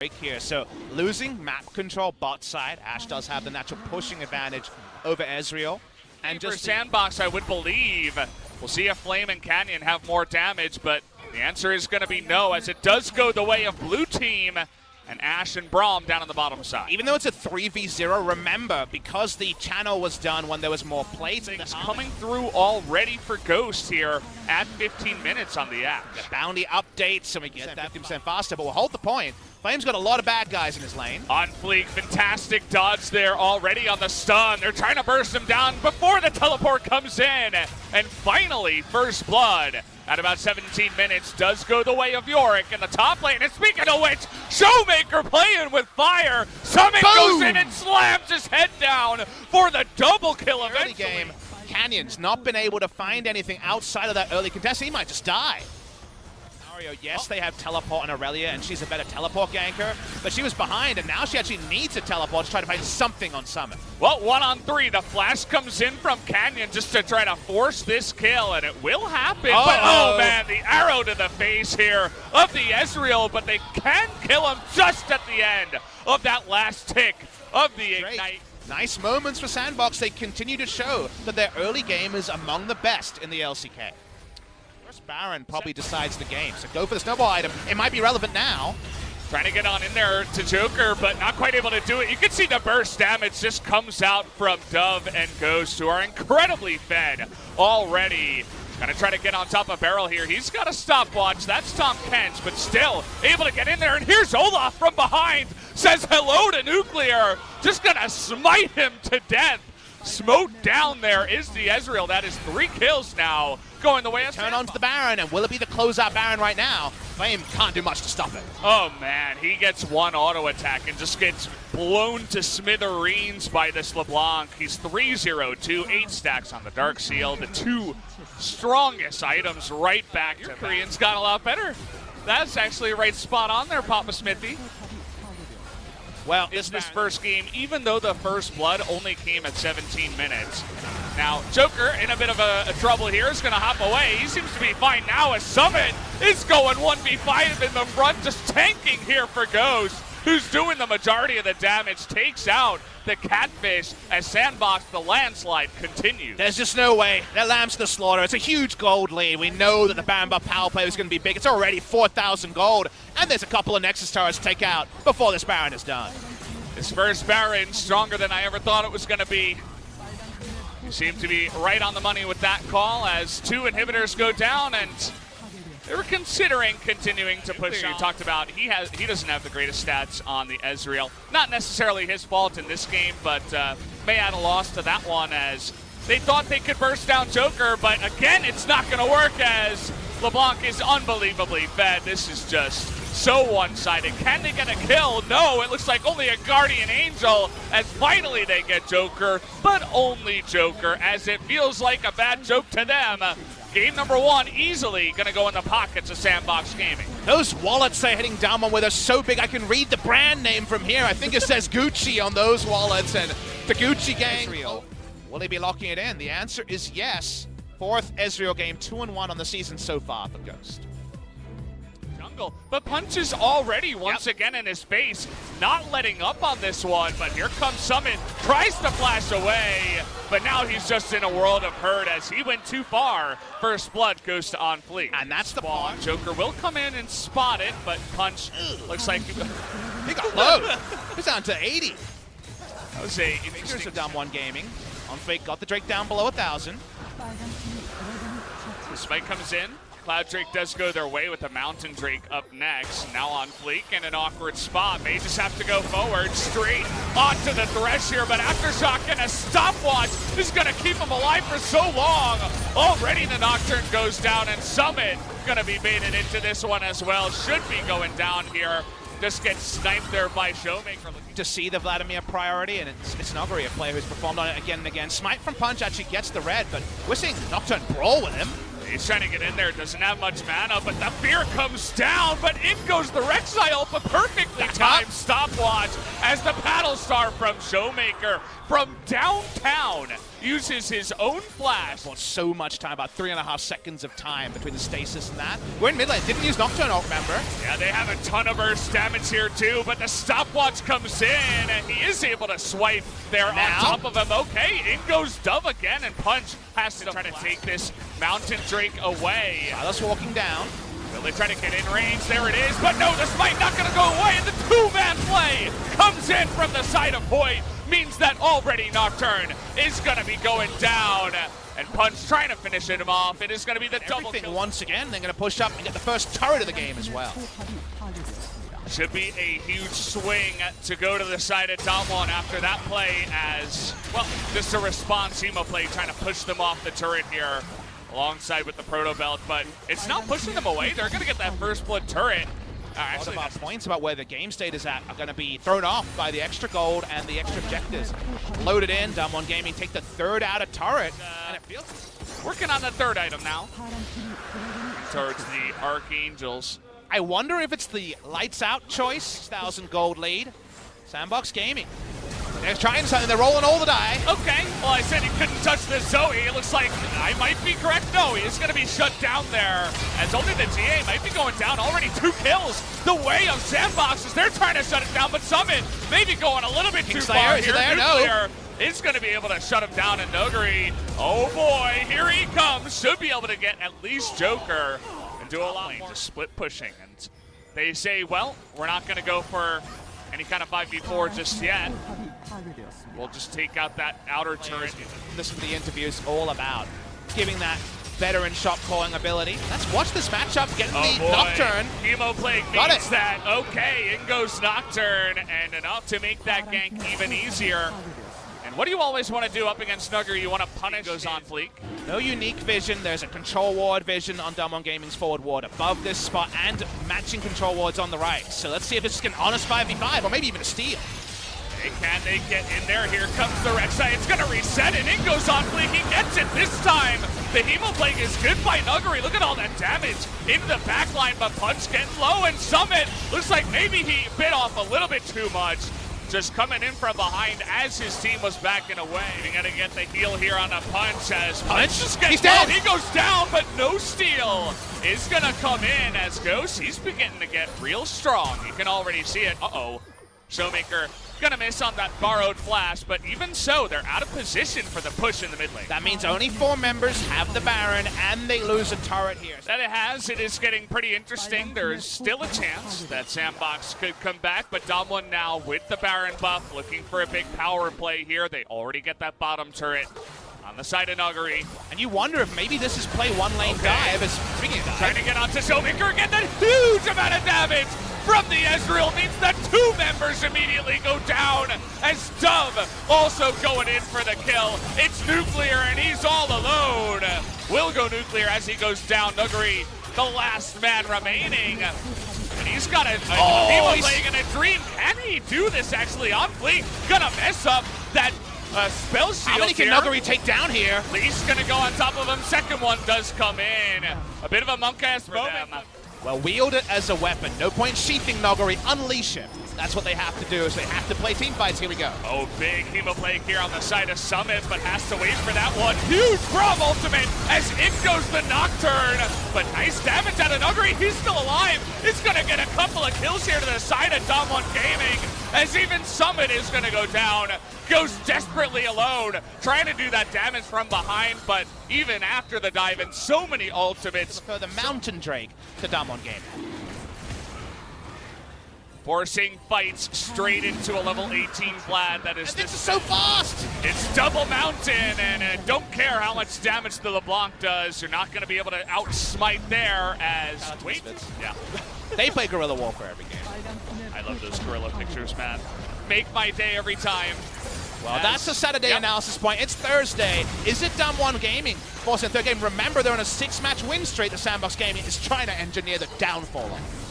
break here. So losing map control bot side, Ash does have the natural pushing advantage over Ezreal. And just for Sandbox, I would believe we'll see if Flame and Canyon have more damage, but the answer is going to be no, as it does go the way of blue team and Ash and Braum down on the bottom side. Even though it's a 3v0, remember, because the channel was done when there was more plates. Things coming through already for Ghost here at 15 minutes on the Ash. The bounty updates, and we get that 50% faster, but we'll hold the point. Flame's got a lot of bad guys in his lane. On fleek, fantastic dodge there already on the stun. They're trying to burst him down before the teleport comes in. And finally, first blood at about 17 minutes does go the way of Yorick in the top lane. And speaking of which, Showmaker playing with fire. Summit goes in and slams his head down for the double kill eventually. Game, Canyon's not been able to find anything outside of that early contest. He might just die. Yes, they have teleport on Aurelia, and she's a better teleport ganker, but she was behind, and now she actually needs a teleport to try to find something on Summit. Well, 1-on-3, the flash comes in from Canyon just to try to force this kill, and it will happen. But oh man, the arrow to the face here of the Ezreal, but they can kill him just at the end of that last tick of the Ignite. Nice moments for Sandbox. They continue to show that their early game is among the best in the LCK. Baron probably decides the game, so go for the snowball item. It might be relevant now. Trying to get on in there to Joker, but not quite able to do it. You can see the burst damage just comes out from Dove and Ghost, who are incredibly fed already. Gonna try to get on top of Barrel here. He's got a stopwatch. That's Tom Kent, but still able to get in there. And here's Olaf from behind. Says hello to Nuclear. Just gonna smite him to death. Smote down there is the Ezreal. That is 3 kills now, going the way of Turn on to the Baron, and will it be the closeout Baron right now? Flame can't do much to stop it. Oh man, he gets one auto attack and just gets blown to smithereens by this LeBlanc. He's 3-0-2, 8 stacks on the Dark Seal. The 2 strongest items right back to Koreans got a lot better. That's actually right spot on there, Papa Smithy. Well, this first game, even though the first blood only came at 17 minutes. Now, Joker in a bit of a trouble here is going to hop away. He seems to be fine now as Summit is going 1v5 in the front, just tanking here for Ghost, who's doing the majority of the damage, takes out the Catfish as Sandbox, the landslide continues. There's just no way. That lambs to the slaughter. It's a huge gold lead. We know that the Baron buff power play is going to be big. It's already 4,000 gold, and there's a couple of Nexus Towers to take out before this Baron is done. This first Baron, stronger than I ever thought it was going to be. You seem to be right on the money with that call as 2 inhibitors go down, and they were considering continuing to push. You talked about he doesn't have the greatest stats on the Ezreal. Not necessarily his fault in this game, but may add a loss to that one as they thought they could burst down Joker, but again, it's not going to work as LeBlanc is unbelievably fed. This is just so one-sided. Can they get a kill? No, it looks like only a Guardian Angel as finally they get Joker, but only Joker as it feels like a bad joke to them. Game number 1 easily going to go in the pockets of Sandbox Gaming. Those wallets they're hitting Damwon with are so big I can read the brand name from here. I think it says Gucci on those wallets, and the Gucci gang. Ezreal. Will they be locking it in? The answer is yes. 4th Ezreal game, 2-1 on the season so far for Ghost. Jungle, but punches already once again in his face. Not letting up on this one, but here comes Summit. Tries to flash away, but now he's just in a world of hurt as he went too far. First blood goes to On Fleet. And that's the ball. Joker will come in and spot it, but punch looks like he got low. He's down to 80. That was a Here's the Damwon Gaming. On Fleet got the Drake down below 1,000. The spike comes in. Cloud Drake does go their way with the Mountain Drake up next. Now on Fleek in an awkward spot. May just have to go forward, straight onto the Thresh here, but Aftershock and a stopwatch is going to keep him alive for so long. Already the Nocturne goes down, and Summit going to be baited into this one as well. Should be going down here. Just gets sniped there by Showmaker. To see the Vladimir priority, and it's Noguri, a player who's performed on it again and again. Smite from Punch actually gets the red, but we're seeing Nocturne brawl with him. He's trying to get in there, doesn't have much mana, but the fear comes down, but in goes the Rek'Sai, but perfectly timed stopwatch as the paddle star from Showmaker from downtown uses his own flash. Well, so much time, about 3.5 seconds of time between the stasis and that. We're in mid lane, didn't use Nocturne ult, remember? Yeah, they have a ton of burst damage here too, but the stopwatch comes in and he is able to swipe there on top of him. Okay, in goes Dove again, and Punch has to try to take this Mountain Drake away. Silas walking down. Will they try to get in range? There it is, but no, the smite not gonna go away, and the two-man play comes in from the side of Hoyt. Means that already Nocturne is gonna be going down, and Punch trying to finish him off. It is gonna be the double kill. Once again, they're gonna push up and get the first turret of the game as well. Should be a huge swing to go to the side of Damwon after that play, as, well, just a response Hemo play trying to push them off the turret here alongside with the Proto Belt, but it's not pushing them away. They're gonna get that first blood turret. Actually, our points about where the game state is at are going to be thrown off by the extra gold and the extra objectives. Loaded in, Damwon Gaming take the third out of turret, and it feels working on the third item now towards the Archangels. I wonder if it's the lights out choice. 1,000 gold lead. Sandbox Gaming. They're trying something. They're rolling all the die. Okay. Well, I said he couldn't touch the Zoe. It looks like I might be correct. No, he is going to be shut down there. As only the GA might be going down. Already 2 kills. The way of Sandbox is they're trying to shut it down, but Summit maybe going a little bit too far here. Nuclear is going to be able to shut him down, and Noguri, oh boy, here he comes. Should be able to get at least Joker and do a lot more. Just split pushing, and they say, well, we're not going to go for any kind of 5v4 just yet. We'll just take out that outer turret. This is what the interview is all about. Giving that veteran shot calling ability. Let's watch this matchup getting the Nocturne. Hemo Plague means that, okay, in goes Nocturne, and enough to make that gank even easier. And what do you always want to do up against Nugger? You want to punish goes on fleek. No unique vision. There's a control ward vision on Damwon Gaming's forward ward above this spot and matching control wards on the right. So let's see if it's an honest 5v5 or maybe even a steal. Can they get in there? Here comes the Rek'Sai. It's going to reset, and in goes on fleek. He gets it this time. The Hemo Plague is good by Nuggery. Look at all that damage into the backline, but Punch getting low, and Summit looks like maybe he bit off a little bit too much. Just coming in from behind as his team was backing away. He's gonna get the heal here on a Punch as Punch just gets down. He goes down, but no steal is gonna come in as Ghost. He's beginning to get real strong. You can already see it. Uh-oh. Showmaker gonna miss on that borrowed flash, but even so, they're out of position for the push in the mid lane. That means only 4 members have the Baron, and they lose a turret here. That it is getting pretty interesting. There's still a chance that Sandbox could come back, but Damwon now with the Baron buff, looking for a big power play here. They already get that bottom turret on the side of Nuggery. And you wonder if maybe this is play one lane dive. Trying to get onto Showmaker again, that huge amount of damage from the Ezreal means that 2 members immediately go down as Dove also going in for the kill. It's Nuclear and he's all alone. Will go Nuclear as he goes down. Nuggery, the last man remaining. And he's got a Hemo Plague and a Dream. Can he do this actually on fleek? Gonna mess up that spell shield. How many can Nuggery take down here? Lee's gonna go on top of him. Second one does come in. A bit of a monk-ass moment. Well, wield it as a weapon. No point sheathing Nuggery. Unleash him. That's what they have to do, is they have to play team fights. Here we go. Oh, big Hemo Plague here on the side of Summit, but has to wait for that one. Huge Braum ultimate as in goes the Nocturne. But nice damage out of Nuggery. He's still alive. He's going to get a couple of kills here to the side of Damwon Gaming as even Summit is going to go down. Goes desperately alone, trying to do that damage from behind, but even after the dive and so many ultimates. For the Mountain Drake to Damwon Gaming. Forcing fights straight into a level 18 Vlad. That is this is so fast! It's double Mountain, and don't care how much damage the LeBlanc does. You're not going to be able to outsmite there as... Yeah. They play guerrilla warfare every game. I love those guerrilla pictures, man. Make my day every time. Well, that's a Saturday analysis point. It's Thursday. Is it Damwon Gaming forcing a third game? Remember, they're on a 6-match win streak. The Sandbox Gaming is trying to engineer the downfall of.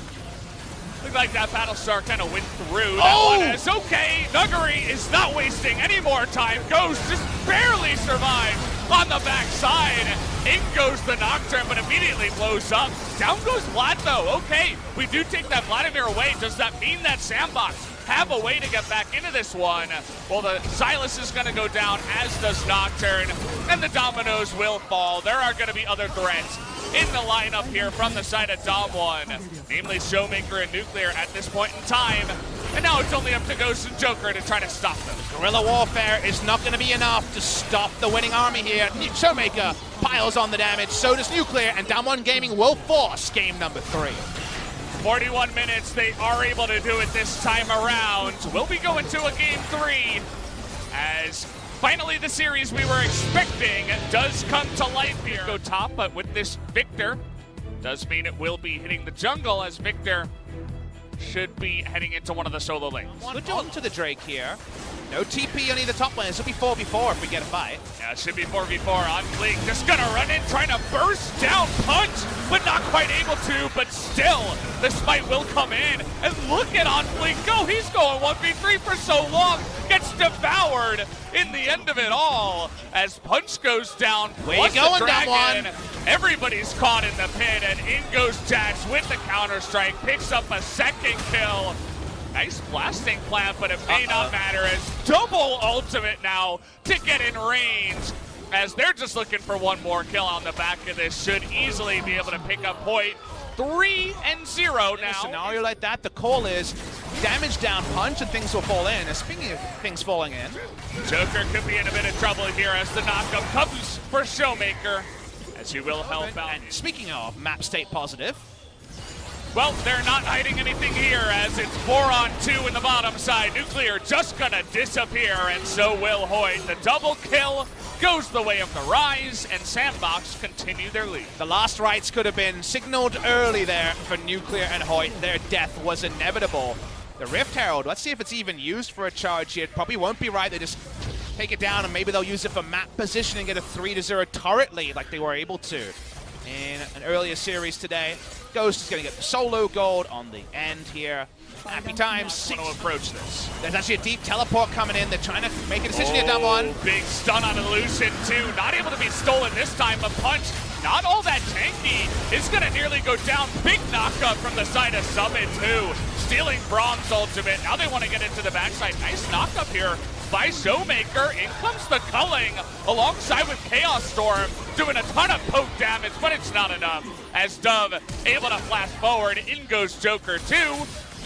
Looked like that Battlestar kind of went through. That one is okay. Nuggery is not wasting any more time. Ghost just barely survived on the backside. In goes the Nocturne, but immediately blows up. Down goes Vlad, though. Okay, we do take that Vladimir away. Does that mean that Sandbox have a way to get back into this one. Well, the Silas is going to go down, as does Nocturne, and the dominoes will fall. There are going to be other threats in the lineup here from the side of Damwon, namely Showmaker and Nuclear at this point in time. And now it's only up to Ghost and Joker to try to stop them. Guerrilla warfare is not going to be enough to stop the winning army here. Showmaker piles on the damage, so does Nuclear, and Damwon Gaming will force game number 3. 41 minutes, they are able to do it this time around. We'll be going to a game 3 as finally the series we were expecting does come to life here. Go top, but with this Victor, does mean it will be hitting the jungle, as Victor should be heading into one of the solo lanes. Good job to the Drake here. No TP on either top lane. This will be 4v4 if we get a fight. Yeah, it should be 4v4 on Fleek. Just gonna run in, trying to burst down Punch, but not quite able to. But still, the smite will come in. And look at on Fleek go. He's going 1v3 for so long. Gets devoured in the end of it all as Punch goes down. Where you going, Damwon? Everybody's caught in the pit, and in goes Jax with the counter-strike. Picks up a second kill. Nice blasting plan, but it may not matter as double ultimate now to get in range, as they're just looking for one more kill on the back of this. Should easily be able to pick up point. 3-0 now. In a scenario like that, the call is damage down Punch and things will fall in. And speaking of things falling in, Joker could be in a bit of trouble here as the knockup comes for Showmaker, as he will help out. And speaking of map state positive, well, they're not hiding anything here as it's 4-on-2 in the bottom side. Nuclear just gonna disappear, and so will Hoyt. The double kill goes the way of the Rise, and Sandbox continue their lead. the last rites could have been signaled early there for Nuclear and Hoyt. Their death was inevitable. The Rift Herald, let's see if it's even used for a charge here. It probably won't be right. They just take it down, and maybe they'll use it for map position and get a 3-0 turret lead like they were able to in an earlier series today. Ghost is going to get the solo gold on the end here. Happy times. Want to approach this. There's actually a deep teleport coming in. They're trying to make a decision here, Damwon. Big stun on Illusion too. Not able to be stolen this time, but Punch, not all that tanky, is going to nearly go down. Big knockup from the side of Summit too. Stealing Brahm's ultimate. Now they want to get into the backside. Nice knockup here by Showmaker. In comes the culling alongside with Chaos Storm, doing a ton of poke damage, but it's not enough. As Dove able to flash forward, in goes Joker too.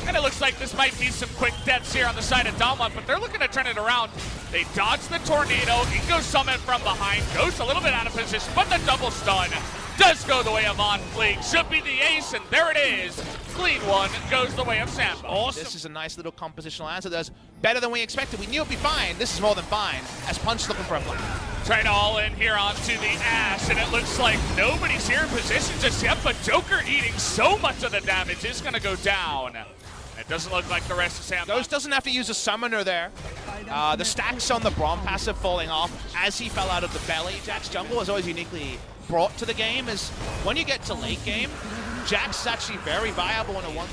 And it looks like this might be some quick deaths here on the side of Damwon, but they're looking to turn it around. They dodge the tornado, in goes Summit from behind, goes a little bit out of position, but the double stun does go the way of On Fleek. Should be the ace, and there it is. Clean one goes the way of Sandbox. Awesome. This is a nice little compositional answer. That's better than we expected. We knew it'd be fine. This is more than fine, as Punch looking for a flank. Trying to all in here onto the Ash, and it looks like nobody's here in position just yet, but Joker eating so much of the damage is going to go down. It doesn't look like the rest of Sandbox. Ghost doesn't have to use a summoner there. The stacks on the Braum passive falling off as he fell out of the belly. Jack's jungle is always uniquely brought to the game, is when you get to late game, Jack's is actually very viable in a one.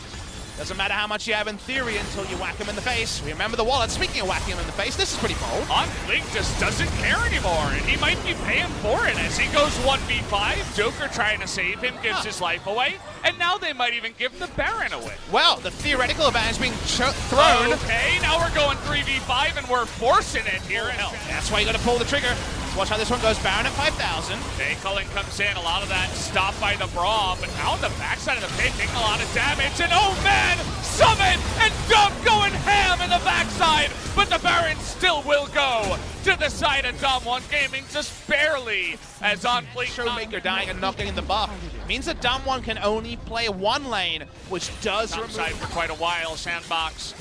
Doesn't matter how much you have in theory until you whack him in the face. Remember the wallet. Speaking of whacking him in the face, this is pretty bold. On Fleek just doesn't care anymore, and he might be paying for it as he goes 1v5. Joker trying to save him, gives his life away, and now they might even give the Baron away. Well, the theoretical advantage being thrown. Okay, now we're going 3v5, and we're forcing it here. That's why you got to pull the trigger. Watch how this one goes. Baron at 5,000. Okay, culling comes in. A lot of that stopped by the Braum, but now on the backside of the pit, taking a lot of damage. And oh man, Summit and Dove going ham in the backside, but the Baron still will go to the side of Damwon Gaming, just barely, as On Fleek. Showmaker dying and not getting the buff means that Damwon can only play one lane, which does remove side for quite a while. Sandbox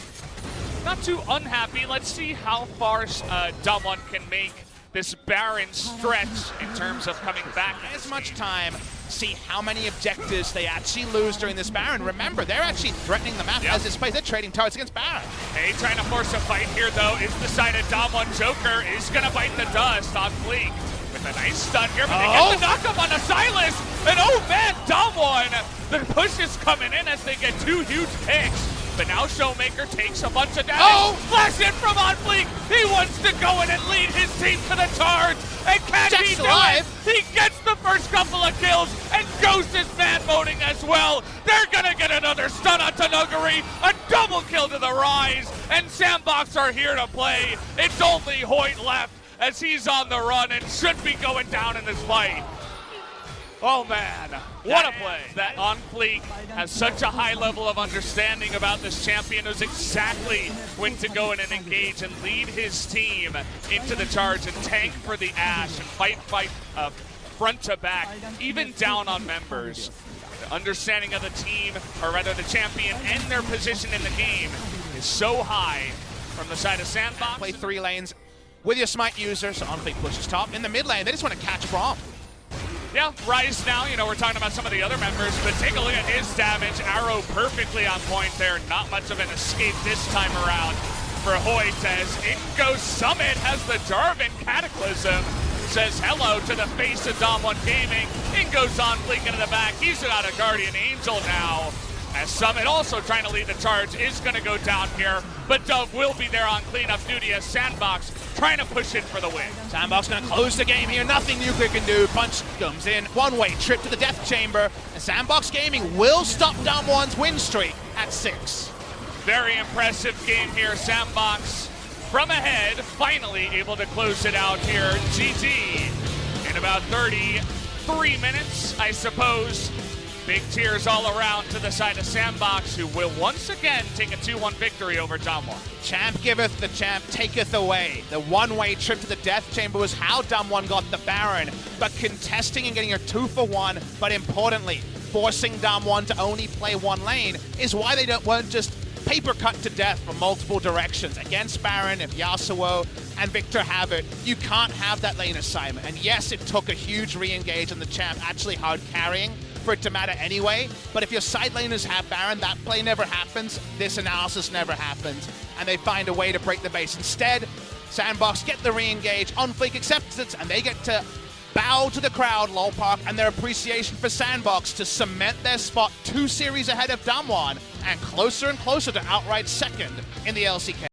not too unhappy. Let's see how far Damwon can make this Baron stretch in terms of coming back. As much time, see how many objectives they actually lose during this Baron. Remember, they're actually threatening the map as this plays. They're trading turrets against Baron. Hey, trying to force a fight here, though, is the side of Damwon. Joker is going to bite the dust on Fleek with a nice stun here, but they get the knockup on the Silas. And oh man, Damwon, the push is coming in as they get two huge picks. But now Showmaker takes a bunch of damage. Flash in from On Fleek. He wants to go in and lead his team to the charge. And can he do alive. it? He gets the first couple of kills, and Ghost is man voting as well. They're gonna get another stun on Tanuguri, a double kill to the Rise, and Sandbox are here to play. It's only Hoyt left as he's on the run and should be going down in this fight. Oh man, what a play. That On Fleek has such a high level of understanding about this champion, knows exactly when to go in and engage and lead his team into the charge and tank for the Ashe and fight front to back, even down on members. The understanding of the team, or rather the champion and their position in the game is so high from the side of Sandbox. Play 3 lanes with your smite user, so On Fleek pushes top. In the mid lane, they just want to catch Braum. Yeah, Rise now, we're talking about some of the other members, but take a look at his damage. Arrow perfectly on point there. Not much of an escape this time around for Hoyt as Ingo Summit has the Jarvan Cataclysm. Says hello to the face of Damwon Gaming. Ingo's on Fleek into the back. He's got a Guardian Angel now. As Summit also trying to lead the charge is going to go down here, but Dove will be there on cleanup duty as Sandbox trying to push in for the win. Sandbox going to close the game here. Nothing Nuclear can do. Punch comes in. One-way trip to the Death Chamber. And Sandbox Gaming will stop Damwon's win streak at 6. Very impressive game here. Sandbox from ahead, finally able to close it out here. GG in about 33 minutes, I suppose. Big tears all around to the side of Sandbox, who will once again take a 2-1 victory over Damwon. Champ giveth, the champ taketh away. The one-way trip to the Death Chamber was how Damwon got the Baron, but contesting and getting a 2-for-1, but importantly, forcing Damwon to only play one lane is why they weren't just paper cut to death from multiple directions. Against Baron, if Yasuo and Victor have it, you can't have that lane assignment. And yes, it took a huge re-engage on the champ actually hard carrying for it to matter anyway, but if your side laners have Baron, that play never happens, this analysis never happens, and they find a way to break the base. Instead, Sandbox get the re-engage, On Fleek accepts it, and they get to bow to the crowd, LOL Park, and their appreciation for Sandbox to cement their spot 2 series ahead of Damwon, and closer to outright second in the LCK.